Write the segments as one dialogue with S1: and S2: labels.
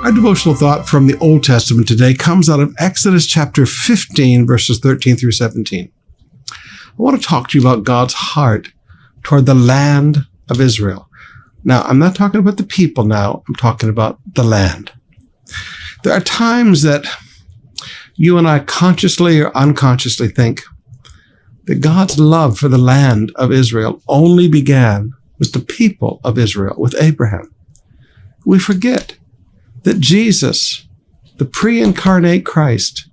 S1: Our devotional thought from the Old Testament today comes out of Exodus chapter 15, verses 13 through 17. I want to talk to you about God's heart toward the land of Israel. Now, I'm not talking about the people now. I'm talking about the land. There are times that you and I consciously or unconsciously think that God's love for the land of Israel only began with the people of Israel, with Abraham. We forget that Jesus, the pre-incarnate Christ,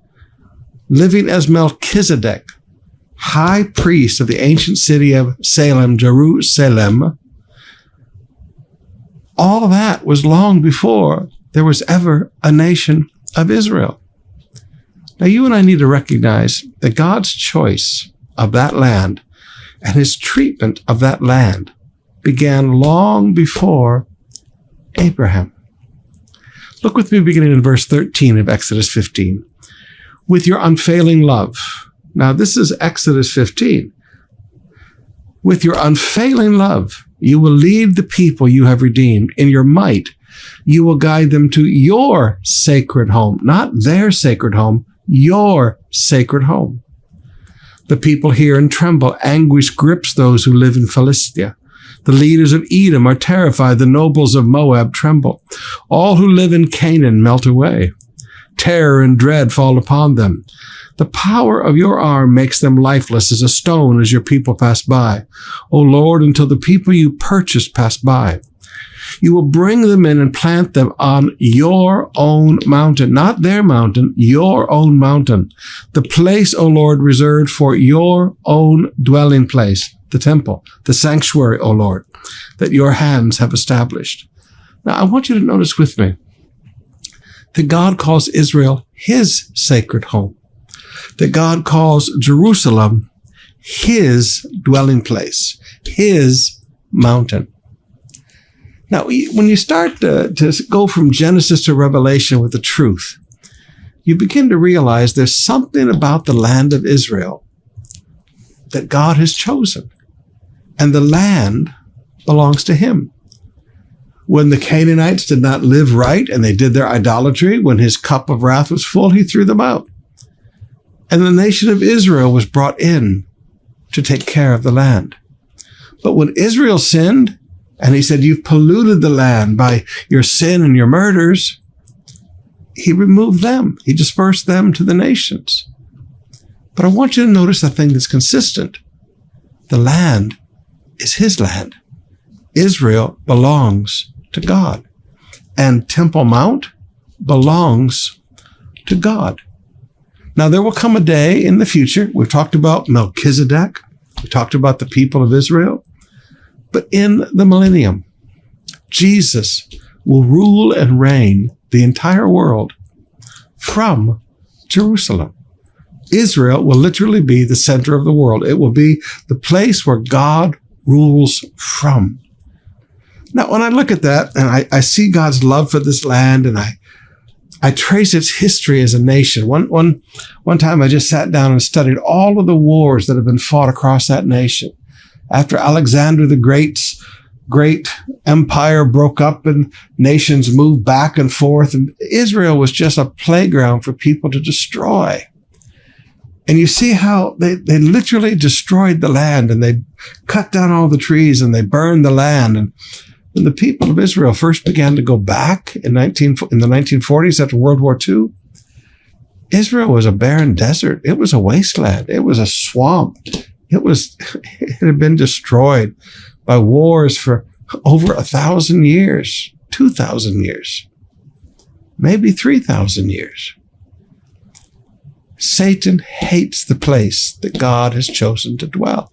S1: living as Melchizedek, high priest of the ancient city of Salem, Jerusalem, all that was long before there was ever a nation of Israel. Now, you and I need to recognize that God's choice of that land and his treatment of that land began long before Abraham. Look with me beginning in verse 13 of Exodus 15. With your unfailing love. Now, this is Exodus 15. With your unfailing love, you will lead the people you have redeemed. In your might, you will guide them to your sacred home, not their sacred home, your sacred home. The people hear and tremble. Anguish grips those who live in Philistia. The leaders of Edom are terrified. The nobles of Moab tremble. All who live in Canaan melt away. Terror and dread fall upon them. The power of your arm makes them lifeless as a stone as your people pass by. O Lord, until the people you purchased pass by. You will bring them in and plant them on your own mountain, not their mountain, your own mountain. The place, O Lord, reserved for your own dwelling place, the temple, the sanctuary, O Lord, that your hands have established. Now, I want you to notice with me that God calls Israel his sacred home, that God calls Jerusalem his dwelling place, his mountain. Now, when you start to go from Genesis to Revelation with the truth, you begin to realize there's something about the land of Israel that God has chosen, and the land belongs to him. When the Canaanites did not live right and they did their idolatry, when his cup of wrath was full, he threw them out. And the nation of Israel was brought in to take care of the land. But when Israel sinned, and he said, you've polluted the land by your sin and your murders, he removed them. He dispersed them to the nations. But I want you to notice a thing that's consistent. The land is his land. Israel belongs to God. And Temple Mount belongs to God. Now, there will come a day in the future. We've talked about Melchizedek. We talked about the people of Israel. But in the millennium, Jesus will rule and reign the entire world from Jerusalem. Israel will literally be the center of the world. It will be the place where God rules from. Now, when I look at that and I see God's love for this land and I trace its history as a nation. One time I just sat down and studied all of the wars that have been fought across that nation. After Alexander the Great's great empire broke up and nations moved back and forth, and Israel was just a playground for people to destroy. And you see how they literally destroyed the land, and they cut down all the trees and they burned the land. And when the people of Israel first began to go back in the 1940s after World War II, Israel was a barren desert. It was a wasteland. It was a swamp. It had been destroyed by wars for over 1,000 years, 2,000 years, maybe 3,000 years. Satan hates the place that God has chosen to dwell.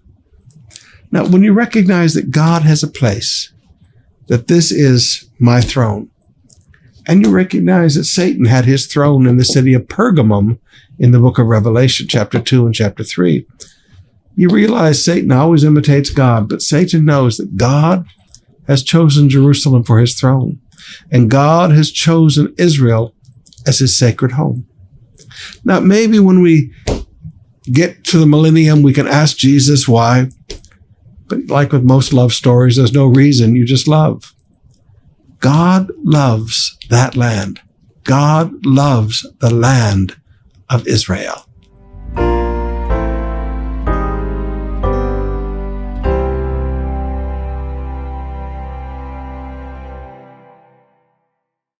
S1: Now, when you recognize that God has a place, that this is my throne, and you recognize that Satan had his throne in the city of Pergamum in the book of Revelation, chapter 2 and chapter 3, you realize Satan always imitates God, but Satan knows that God has chosen Jerusalem for his throne, and God has chosen Israel as his sacred home. Now, maybe when we get to the millennium, we can ask Jesus why, but like with most love stories, there's no reason, you just love. God loves that land. God loves the land of Israel.